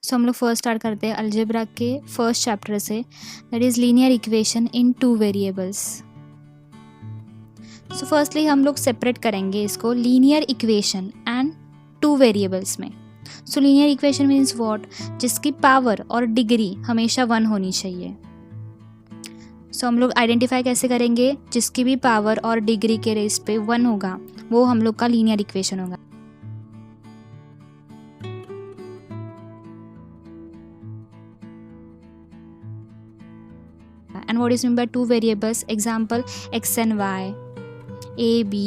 सो हम लोग first start करते हैं अलजेब्रा के फर्स्ट चैप्टर से, that is linear equation in two variables. So firstly हम लोग सेपरेट करेंगे इसको linear equation and two variables में। So linear equation means what, जिसकी पावर और डिग्री हमेशा 1 होनी चाहिए। सो हम लोग आइडेंटिफाई कैसे करेंगे, जिसकी भी पावर और डिग्री के रेस पे 1 होगा वो हम लोग का लीनियर इक्वेशन होगा। And what is meant by two variables? Example, x and y, a b,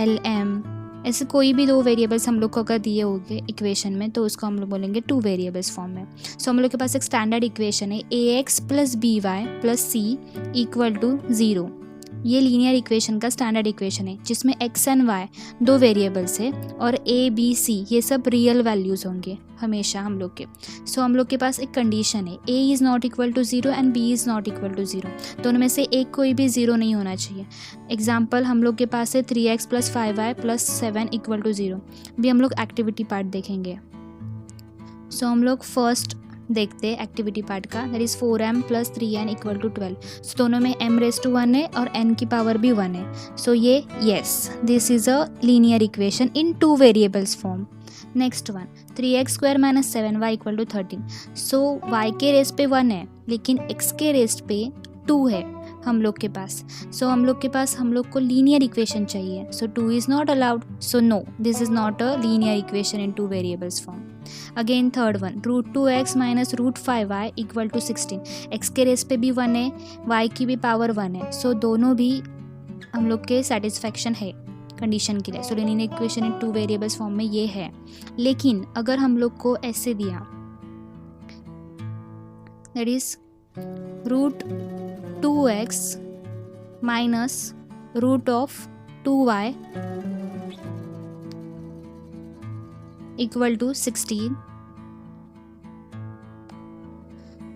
l m, ऐसे कोई भी दो वेरिएबल्स हम लोग को अगर दिए होंगे इक्वेशन में तो उसको हम लोग बोलेंगे टू वेरिएबल्स फॉर्म में। सो हम लोग के पास एक स्टैंडर्ड इक्वेशन है ax plus b y plus c equal to 0। ये लीनियर इक्वेशन का स्टैंडर्ड इक्वेशन है जिसमें x एंड y दो वेरिएबल्स है और a b c ये सब रियल वैल्यूज़ होंगे हमेशा हम लोग के। सो हम लोग के पास एक कंडीशन है a is not equal to 0 and b is not equal to 0, दोनों में से एक कोई भी 0 नहीं होना चाहिए। एग्जाम्पल हम लोग के पास है 3x plus 5y plus 7 equal to 0। भी हम लोग एक्टिविटी पार्ट देखेंगे। सो हम लोग फर्स्ट देखते हैं एक्टिविटी पार्ट का, that is 4m plus 3n equal to 12। So दोनों में m रेस टू 1 है और n की पावर भी 1 है। सो ये yes, this is a linear equation in two variables form. Next one 3x square minus 7y equal to 13। So y के raise पे 1 है लेकिन x के रेस पे 2 है हम लोग के पास। सो हम लोग को लीनियर इक्वेशन चाहिए। So 2 is not allowed, so no, this is not a linear equation in two variables form. Again third one √2x minus √5y equal to 16। x के रेस पे भी 1 है, y की भी पावर 1 है। सो दोनों भी हम लोग के सेटिस्फैक्शन है कंडीशन के लिए। सो linear equation in two variables form में ये है। लेकिन अगर हम लोग को ऐसे दिया, that is √2x minus √2y equal to 16।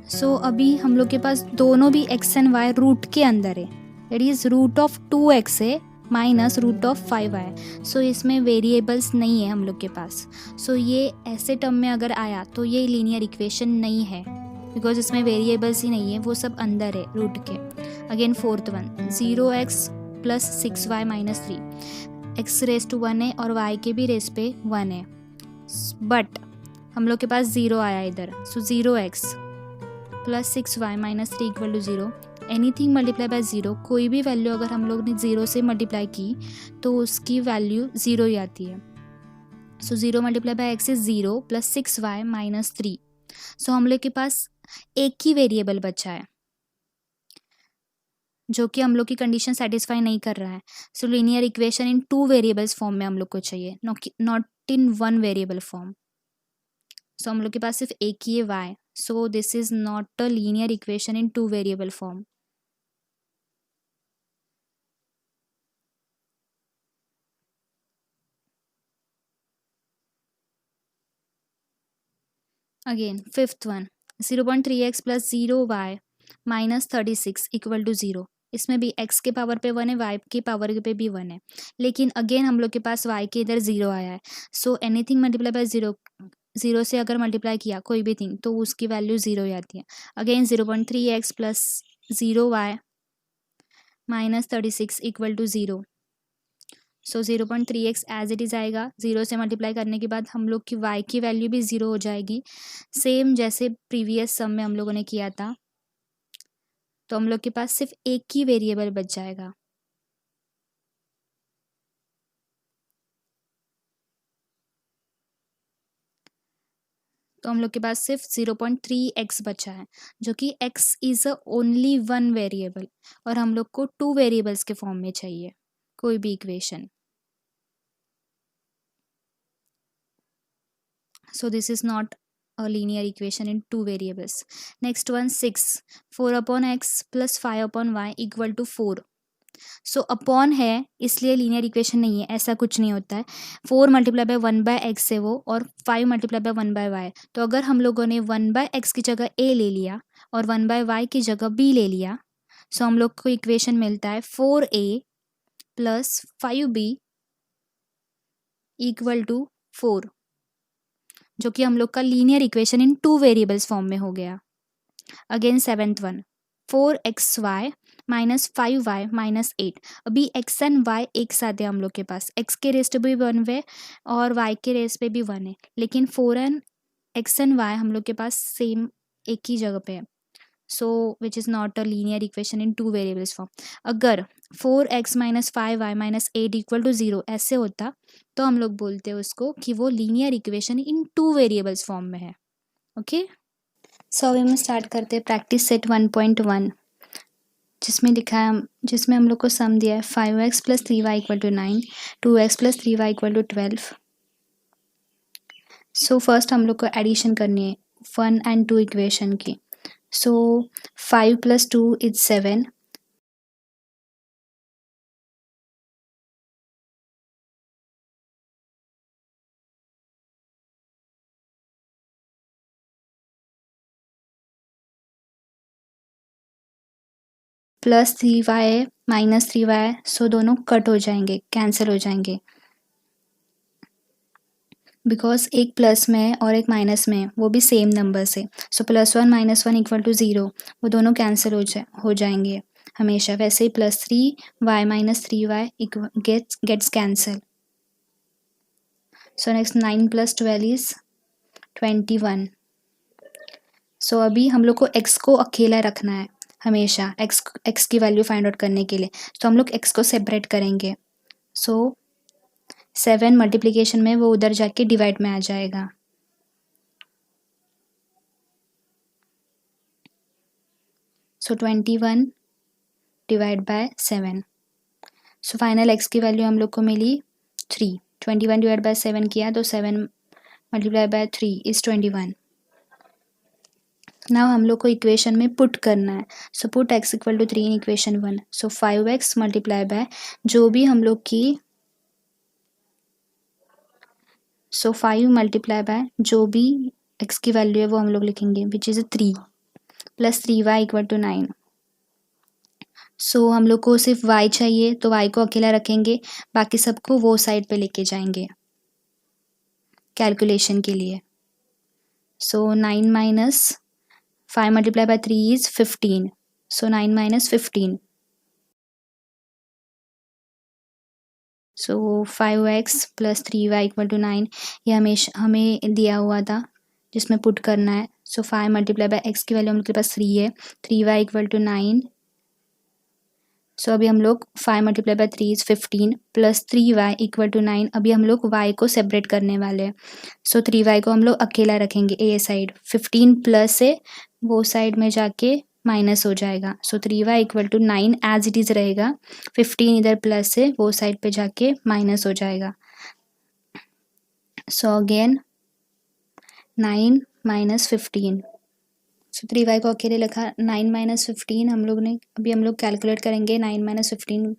So अभी हम लोग के पास दोनों भी x एंड y रूट के अंदर है, दैट इज √2x है माइनस √5y। सो इसमें वेरिएबल्स नहीं है हम लोग के पास। सो ये ऐसे टर्म में अगर आया तो ये लीनियर इक्वेशन नहीं है, बिकॉज इसमें वेरिएबल्स ही नहीं है, वो सब अंदर है रूट के। Again fourth one 0x plus 6y minus 3। x raise to 1 है और y के भी रेस पे 1 है, बट हम लोग के पास 0 आया इधर। So 0x plus 6y minus 3 equal to 0। Anything multiply by 0, कोई भी वैल्यू अगर हम लोग ने 0 से मल्टीप्लाई की तो उसकी वैल्यू 0 ही आती है। सो 0 multiply by x is 0 plus 6y minus 3। सो हम लोग के पास एक ही वेरिएबल बचा है जो कि हम लोग की कंडीशन सेटिस्फाई नहीं कर रहा है। So linear equation in two variables form में हम लोग को चाहिए, not in one variable form. So हम लोग के पास सिर्फ एक ही है y, so this is not a linear equation in two variable form. Again fifth one 0.3x plus 0y minus 36 equal to 0। इसमें भी x के पावर पे 1 है, y के पावर पे भी 1 है, लेकिन अगेन हम लोग के पास y के इधर 0 आया है। सो एनीथिंग मल्टीप्लाई बाय 0, 0 से अगर मल्टीप्लाई किया कोई भी थिंग तो उसकी वैल्यू 0 ही आती है। Again 0.3x plus 0y minus 36 equal to 0। So 0.3x as it is आएगा, 0 से मल्टीप्लाई करने के बाद हम लोग की y की वैल्यू भी 0 हो जाएगी, सेम जैसे प्रीवियस सम में हम लोगों ने किया था। तो हम लोग के पास सिर्फ एक ही वेरिएबल बच जाएगा। तो हम लोग के पास सिर्फ 0.3x बचा है, जो कि x is a only one variable और हम लोग को टू वेरिएबल्स के फॉर्म में चाहिए कोई भी equation. So this is not a linear equation in two variables. Next one 6 4 upon x plus 5 upon y equal to 4. So upon है इसलिए लीनियर इक्वेशन नहीं है, ऐसा कुछ नहीं होता है। 4 मल्टीप्लाई बाय 1 बाय एक्स है वो, और 5 मल्टीप्लाई बाय 1 बाय वाई। तो अगर हम लोगों ने 1 बाय एक्स की जगह ए ले लिया और 1 बाय वाई की जगह बी ले लिया, सो हम लोग को इक्वेशन मिलता है 4a plus 5b equal to 4, जो कि हम लोग का linear equation in 2 variables form में हो गया। Again 7th one, 4xy minus 5y minus 8। अभी x एंड y एक साथ है हम लोग के पास, x के रेस पे भी 1 है और y के रेस पे भी 1 है, लेकिन 4 एंड x एंड y हम लोग के पास सेम एक ही जगह पे है, so which is not a linear equation in 2 variables form. अगर 4x minus 5y minus 8 equal to 0 ऐसे होता तो हम लोग बोलते हैं उसको कि वो linear equation in 2 variables form में है। ओके, सो अभी हम स्टार्ट करते हैं प्रैक्टिस सेट 1.1, जिसमें लिखा है जिसमें हम लोग को सम दिया है 5x plus 3y equal to 9, 2x plus 3y equal to 12। So first हम लोग को एडिशन करनी है 1 एंड 2 इक्वेशन की। सो 5 plus 2 is 7, plus 3y minus 3y, सो दोनों कट हो जाएंगे, कैंसिल हो जाएंगे, बिकॉज एक प्लस में है और एक माइनस में है, वो भी सेम नंबर से। सो +1 -1 इक्वल टू 0, वो दोनों कैंसिल हो जाएंगे हमेशा। वैसे ही +3y minus 3y gets cancel. So next 9 plus 12 is 21। So अभी हम लोग को x को अकेला रखना है हमेशा, x की वैल्यू फाइंड आउट करने के लिए। तो हम लोग x को सेपरेट करेंगे। सो 7 मल्टीप्लिकेशन में वो उधर जाके डिवाइड में आ जाएगा। सो 21 divide by 7। So final x की वैल्यू हम लोग को मिली 3। 21 डिवाइड बाय 7 किया तो 7 मल्टीप्लाई बाय 3 इज 21। नाउ हम लोग को इक्वेशन में पुट करना है। So put x equal to 3 in equation 1। So 5x multiply by जो भी हम लोग की 5 मल्टीप्लाई बाय जो भी x की वैल्यू है वो हम लोग लिखेंगे, which is 3 plus 3y equal to 9। So हम लोग को सिर्फ y चाहिए तो y को अकेला रखेंगे, बाकी सबको वो साइड पे लेके जाएंगे कैलकुलेशन के लिए। So 9 minus 5 multiply by 3 is 15। So 9 minus 15। So 5x plus 3y equal to 9, ये हमें दिया हुआ था जिसमें पुट करना है। सो 5 मल्टीप्लाई बाय x की वैल्यू हम लोग के पास 3 है, 3y इक्वल टू 9। सो अभी हम लोग 5 multiply by 3 is 15 plus 3y equal to 9। अभी हम लोग y को सेपरेट करने वाले हैं। सो 3y को हम लोग अकेला रखेंगे ए साइड, 15 प्लस से वो साइड में जाके माइनस हो जाएगा। So 3y equal to 9 as it is रहेगा, 15 इधर प्लस से वो साइड पे जाके माइनस हो जाएगा। So again 9 minus 15। सो 3y को अकेले लिखा, 9 माइनस 15 हम लोग ने, अभी हम लोग कैलकुलेट करेंगे 9 माइनस 15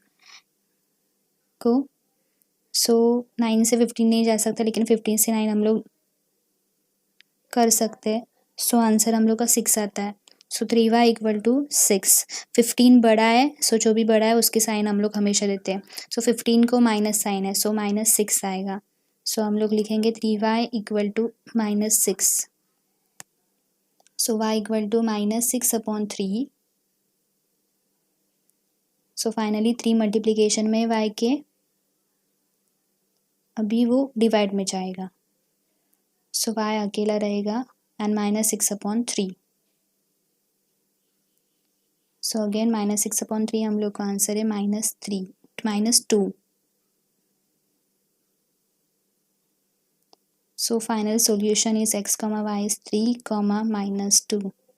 को। सो 9 से 15 नहीं जा सकता, लेकिन 15 से 9 हम लोग कर सकते हैं। सो आंसर हम लोग का 6 आता है। सो 3y इक्वल टू 6। 15 बड़ा है, सो जो भी बड़ा है उसके साइन हम लोग हमेशा देते हैं। सो 15 को माइनस साइन है, सो -6 आएगा। सो हम लोग लिखेंगे 3y equal to -6। So y equal to -6/3। So finally 3 multiplication में y के अभी वो डिवाइड में जाएगा। सो y अकेला रहेगा एंड -6/3। सो अगेन -6/3 हम लोग का आंसर है -2। So final solution is x, y is 3, -2।